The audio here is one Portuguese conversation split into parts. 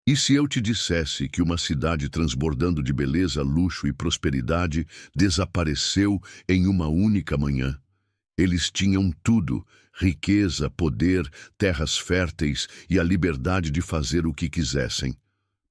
E se eu te dissesse que uma cidade transbordando de beleza, luxo e prosperidade desapareceu em uma única manhã? Eles tinham tudo: riqueza, poder, terras férteis e a liberdade de fazer o que quisessem.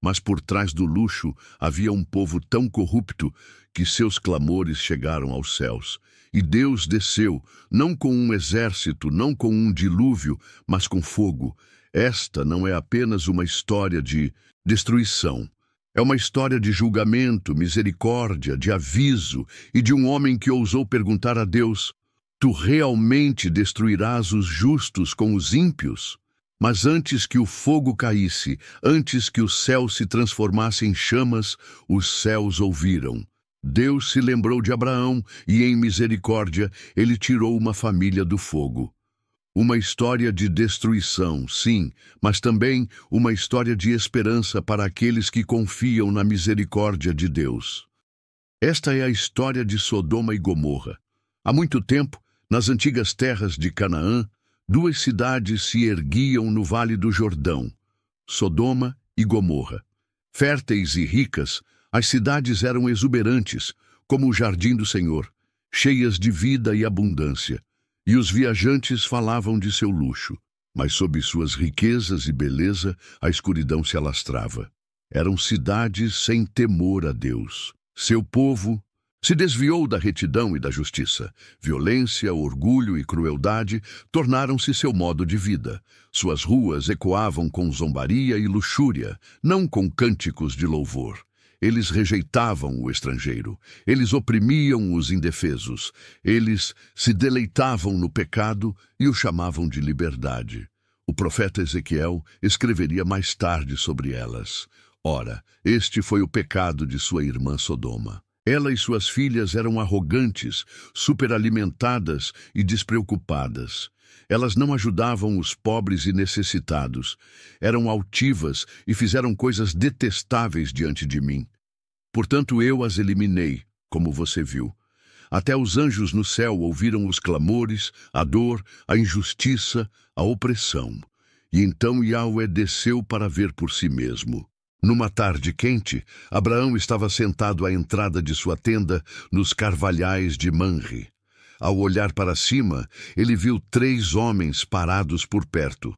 Mas por trás do luxo havia um povo tão corrupto que seus clamores chegaram aos céus. E Deus desceu, não com um exército, não com um dilúvio, mas com fogo. Esta não é apenas uma história de destruição. É uma história de julgamento, misericórdia, de aviso e de um homem que ousou perguntar a Deus: Tu realmente destruirás os justos com os ímpios? Mas antes que o fogo caísse, antes que o céu se transformasse em chamas, os céus ouviram. Deus se lembrou de Abraão e, em misericórdia, ele tirou uma família do fogo. Uma história de destruição, sim, mas também uma história de esperança para aqueles que confiam na misericórdia de Deus. Esta é a história de Sodoma e Gomorra. Há muito tempo, nas antigas terras de Canaã, duas cidades se erguiam no Vale do Jordão, Sodoma e Gomorra. Férteis e ricas, as cidades eram exuberantes, como o jardim do Senhor, cheias de vida e abundância. E os viajantes falavam de seu luxo, mas sob suas riquezas e beleza, a escuridão se alastrava. Eram cidades sem temor a Deus. Seu povo se desviou da retidão e da justiça. Violência, orgulho e crueldade tornaram-se seu modo de vida. Suas ruas ecoavam com zombaria e luxúria, não com cânticos de louvor. Eles rejeitavam o estrangeiro. Eles oprimiam os indefesos. Eles se deleitavam no pecado e o chamavam de liberdade. O profeta Ezequiel escreveria mais tarde sobre elas. Ora, este foi o pecado de sua irmã Sodoma. Ela e suas filhas eram arrogantes, superalimentadas e despreocupadas. Elas não ajudavam os pobres e necessitados. Eram altivas e fizeram coisas detestáveis diante de mim. Portanto, eu as eliminei, como você viu. Até os anjos no céu ouviram os clamores, a dor, a injustiça, a opressão. E então Yahweh desceu para ver por si mesmo. Numa tarde quente, Abraão estava sentado à entrada de sua tenda nos carvalhais de Manre. Ao olhar para cima, ele viu 3 homens parados por perto.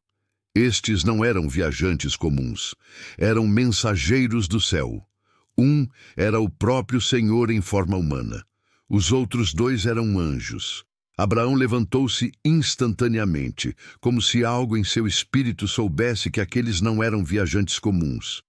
Estes não eram viajantes comuns, eram mensageiros do céu. Um era o próprio Senhor em forma humana. Os outros 2 eram anjos. Abraão levantou-se instantaneamente, como se algo em seu espírito soubesse que aqueles não eram viajantes comuns.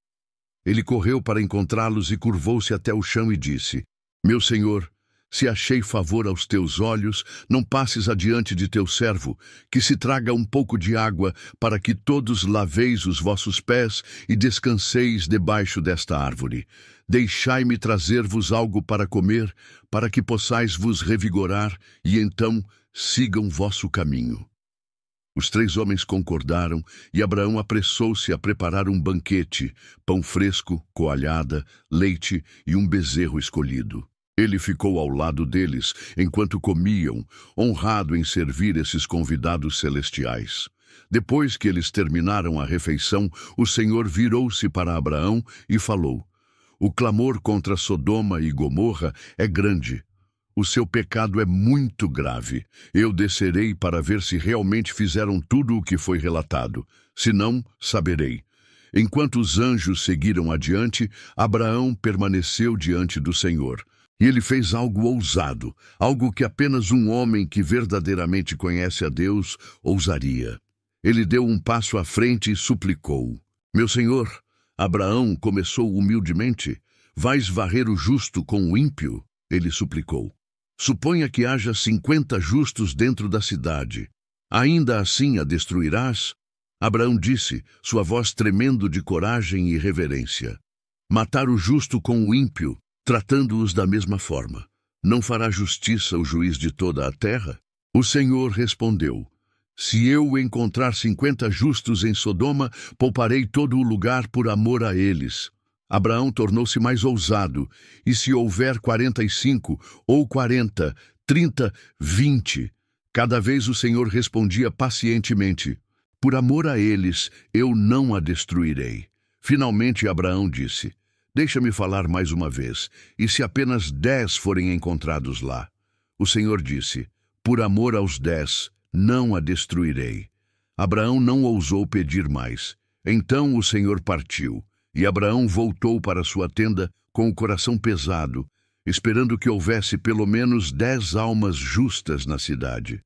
Ele correu para encontrá-los e curvou-se até o chão e disse: Meu Senhor, se achei favor aos teus olhos, não passes adiante de teu servo, que se traga um pouco de água, para que todos laveis os vossos pés e descanseis debaixo desta árvore. Deixai-me trazer-vos algo para comer, para que possais vos revigorar, e então sigam vosso caminho. Os 3 homens concordaram, e Abraão apressou-se a preparar um banquete, pão fresco, coalhada, leite e um bezerro escolhido. Ele ficou ao lado deles enquanto comiam, honrado em servir esses convidados celestiais. Depois que eles terminaram a refeição, o Senhor virou-se para Abraão e falou: O clamor contra Sodoma e Gomorra é grande. O seu pecado é muito grave. Eu descerei para ver se realmente fizeram tudo o que foi relatado. Se não, saberei. Enquanto os anjos seguiram adiante, Abraão permaneceu diante do Senhor. E ele fez algo ousado, algo que apenas um homem que verdadeiramente conhece a Deus ousaria. Ele deu um passo à frente e suplicou: Meu Senhor, Abraão começou humildemente. Vais varrer o justo com o ímpio? Ele suplicou. Suponha que haja 50 justos dentro da cidade. Ainda assim a destruirás? Abraão disse, sua voz tremendo de coragem e reverência: Matar o justo com o ímpio, tratando-os da mesma forma. Não fará justiça o juiz de toda a terra? O Senhor respondeu: Se eu encontrar 50 justos em Sodoma, pouparei todo o lugar por amor a eles. Abraão tornou-se mais ousado, e se houver 45, ou 40, 30, 20, cada vez o Senhor respondia pacientemente: Por amor a eles, eu não a destruirei. Finalmente Abraão disse: Deixa-me falar mais uma vez, e se apenas 10 forem encontrados lá? O Senhor disse: Por amor aos 10, não a destruirei. Abraão não ousou pedir mais. Então o Senhor partiu, e Abraão voltou para sua tenda com o coração pesado, esperando que houvesse pelo menos 10 almas justas na cidade.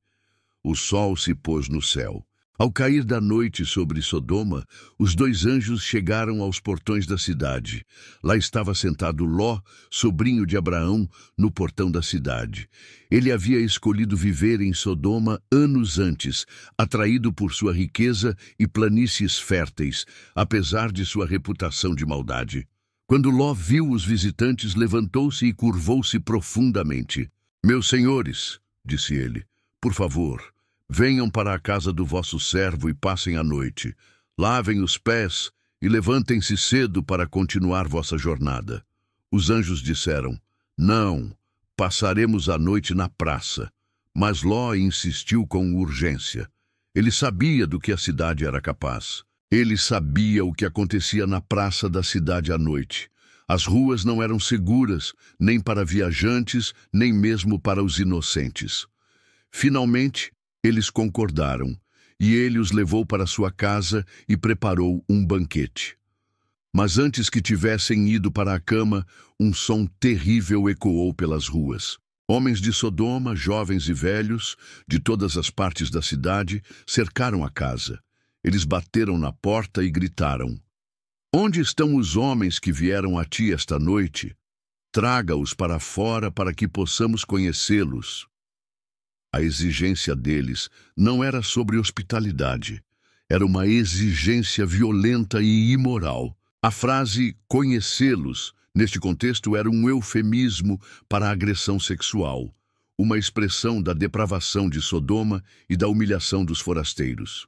O sol se pôs no céu. Ao cair da noite sobre Sodoma, os 2 anjos chegaram aos portões da cidade. Lá estava sentado Ló, sobrinho de Abraão, no portão da cidade. Ele havia escolhido viver em Sodoma anos antes, atraído por sua riqueza e planícies férteis, apesar de sua reputação de maldade. Quando Ló viu os visitantes, levantou-se e curvou-se profundamente. Meus senhores, disse ele, por favor, venham para a casa do vosso servo e passem a noite. Lavem os pés e levantem-se cedo para continuar vossa jornada. Os anjos disseram: Não, passaremos a noite na praça. Mas Ló insistiu com urgência. Ele sabia do que a cidade era capaz. Ele sabia o que acontecia na praça da cidade à noite. As ruas não eram seguras, nem para viajantes, nem mesmo para os inocentes. Finalmente, eles concordaram, e ele os levou para sua casa e preparou um banquete. Mas antes que tivessem ido para a cama, um som terrível ecoou pelas ruas. Homens de Sodoma, jovens e velhos, de todas as partes da cidade, cercaram a casa. Eles bateram na porta e gritaram: Onde estão os homens que vieram a ti esta noite? Traga-os para fora para que possamos conhecê-los. A exigência deles não era sobre hospitalidade. Era uma exigência violenta e imoral. A frase conhecê-los, neste contexto, era um eufemismo para a agressão sexual, uma expressão da depravação de Sodoma e da humilhação dos forasteiros.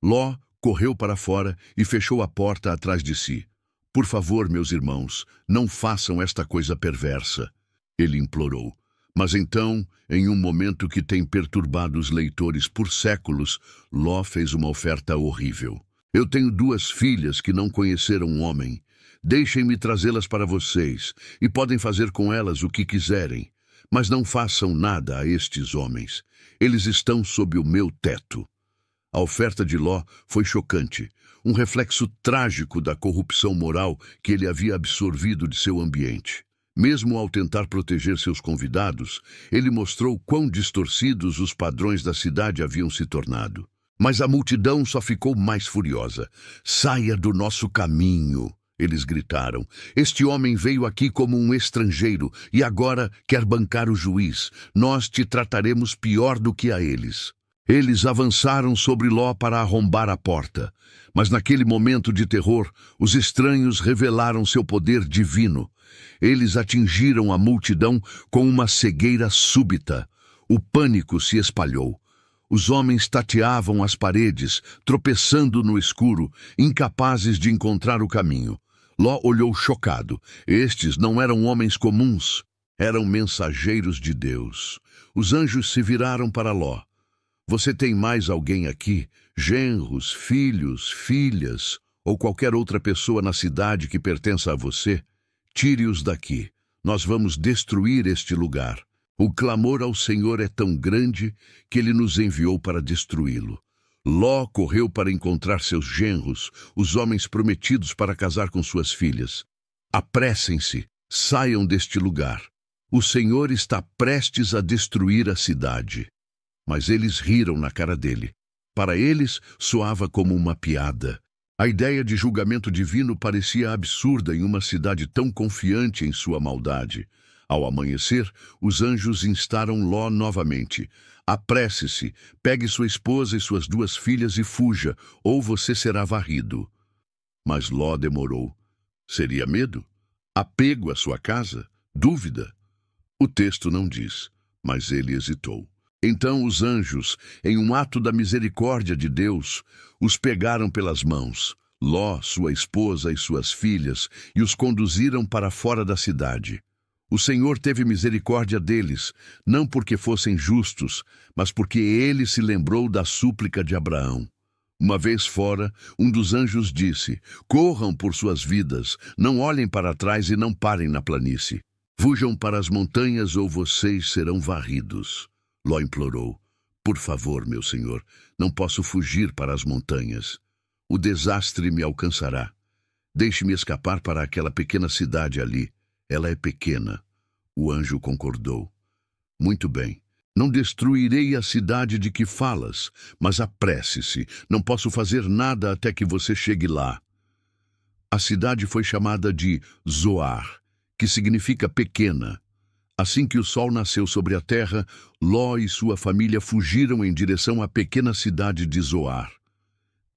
Ló correu para fora e fechou a porta atrás de si. Por favor, meus irmãos, não façam esta coisa perversa, ele implorou. Mas então, em um momento que tem perturbado os leitores por séculos, Ló fez uma oferta horrível. Eu tenho 2 filhas que não conheceram um homem. Deixem-me trazê-las para vocês, e podem fazer com elas o que quiserem. Mas não façam nada a estes homens. Eles estão sob o meu teto. A oferta de Ló foi chocante, um reflexo trágico da corrupção moral que ele havia absorvido de seu ambiente. Mesmo ao tentar proteger seus convidados, ele mostrou quão distorcidos os padrões da cidade haviam se tornado. Mas a multidão só ficou mais furiosa. Saia do nosso caminho, eles gritaram. Este homem veio aqui como um estrangeiro e agora quer bancar o juiz. Nós te trataremos pior do que a eles. Eles avançaram sobre Ló para arrombar a porta. Mas naquele momento de terror, os estranhos revelaram seu poder divino. Eles atingiram a multidão com uma cegueira súbita. O pânico se espalhou. Os homens tateavam as paredes, tropeçando no escuro, incapazes de encontrar o caminho. Ló olhou chocado. Estes não eram homens comuns, eram mensageiros de Deus. Os anjos se viraram para Ló. Você tem mais alguém aqui? Genros, filhos, filhas, ou qualquer outra pessoa na cidade que pertença a você? Tire-os daqui. Nós vamos destruir este lugar. O clamor ao Senhor é tão grande que ele nos enviou para destruí-lo. Ló correu para encontrar seus genros, os homens prometidos para casar com suas filhas. Apressem-se, saiam deste lugar. O Senhor está prestes a destruir a cidade. Mas eles riram na cara dele. Para eles, soava como uma piada. A ideia de julgamento divino parecia absurda em uma cidade tão confiante em sua maldade. Ao amanhecer, os anjos instaram Ló novamente. Apresse-se, pegue sua esposa e suas 2 filhas e fuja, ou você será varrido. Mas Ló demorou. Seria medo? Apego à sua casa? Dúvida? O texto não diz, mas ele hesitou. Então os anjos, em um ato da misericórdia de Deus, os pegaram pelas mãos, Ló, sua esposa e suas filhas, e os conduziram para fora da cidade. O Senhor teve misericórdia deles, não porque fossem justos, mas porque ele se lembrou da súplica de Abraão. Uma vez fora, um dos anjos disse: corram por suas vidas, não olhem para trás e não parem na planície. Fujam para as montanhas ou vocês serão varridos. Ló implorou: por favor, meu senhor, não posso fugir para as montanhas. O desastre me alcançará. Deixe-me escapar para aquela pequena cidade ali. Ela é pequena. O anjo concordou. Muito bem. Não destruirei a cidade de que falas, mas apresse-se. Não posso fazer nada até que você chegue lá. A cidade foi chamada de Zoar, que significa pequena. Assim que o sol nasceu sobre a terra, Ló e sua família fugiram em direção à pequena cidade de Zoar.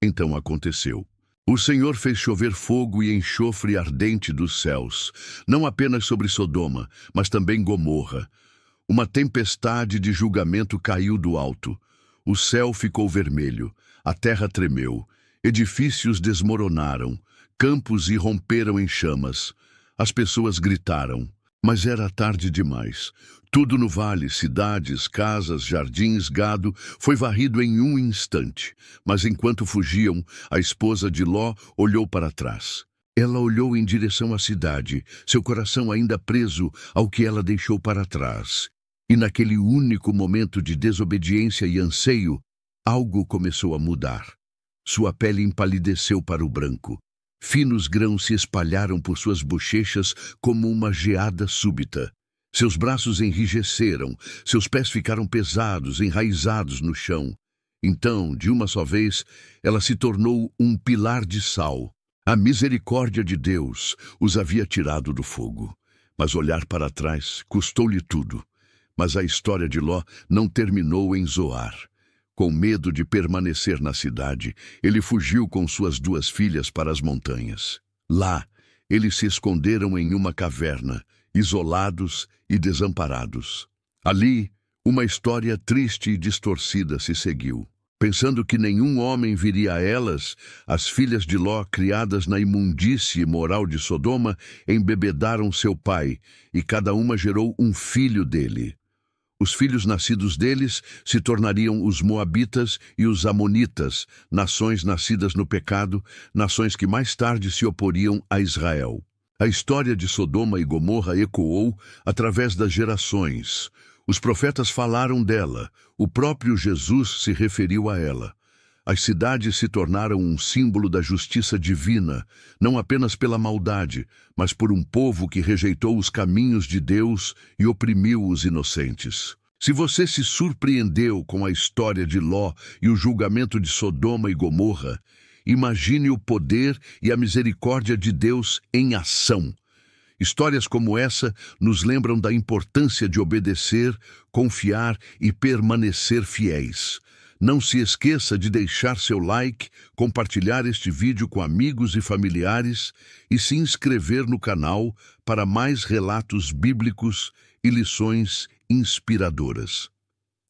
Então aconteceu. O Senhor fez chover fogo e enxofre ardente dos céus, não apenas sobre Sodoma, mas também Gomorra. Uma tempestade de julgamento caiu do alto. O céu ficou vermelho, a terra tremeu, edifícios desmoronaram, campos irromperam em chamas. As pessoas gritaram, mas era tarde demais. Tudo no vale, cidades, casas, jardins, gado, foi varrido em um instante. Mas enquanto fugiam, a esposa de Ló olhou para trás. Ela olhou em direção à cidade, seu coração ainda preso ao que ela deixou para trás. E naquele único momento de desobediência e anseio, algo começou a mudar. Sua pele empalideceu para o branco. Finos grãos se espalharam por suas bochechas como uma geada súbita. Seus braços enrijeceram, seus pés ficaram pesados, enraizados no chão. Então, de uma só vez, ela se tornou um pilar de sal. A misericórdia de Deus os havia tirado do fogo. Mas olhar para trás custou-lhe tudo. Mas a história de Ló não terminou em Zoar. Com medo de permanecer na cidade, ele fugiu com suas 2 filhas para as montanhas. Lá, eles se esconderam em uma caverna, isolados e desamparados. Ali, uma história triste e distorcida se seguiu. Pensando que nenhum homem viria a elas, as filhas de Ló, criadas na imundície moral de Sodoma, embebedaram seu pai, e cada uma gerou um filho dele. Os filhos nascidos deles se tornariam os Moabitas e os Amonitas, nações nascidas no pecado, nações que mais tarde se oporiam a Israel. A história de Sodoma e Gomorra ecoou através das gerações. Os profetas falaram dela, o próprio Jesus se referiu a ela. As cidades se tornaram um símbolo da justiça divina, não apenas pela maldade, mas por um povo que rejeitou os caminhos de Deus e oprimiu os inocentes. Se você se surpreendeu com a história de Ló e o julgamento de Sodoma e Gomorra, imagine o poder e a misericórdia de Deus em ação. Histórias como essa nos lembram da importância de obedecer, confiar e permanecer fiéis. Não se esqueça de deixar seu like, compartilhar este vídeo com amigos e familiares e se inscrever no canal para mais relatos bíblicos e lições inspiradoras.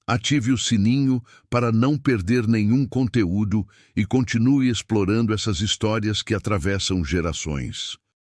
Ative o sininho para não perder nenhum conteúdo e continue explorando essas histórias que atravessam gerações.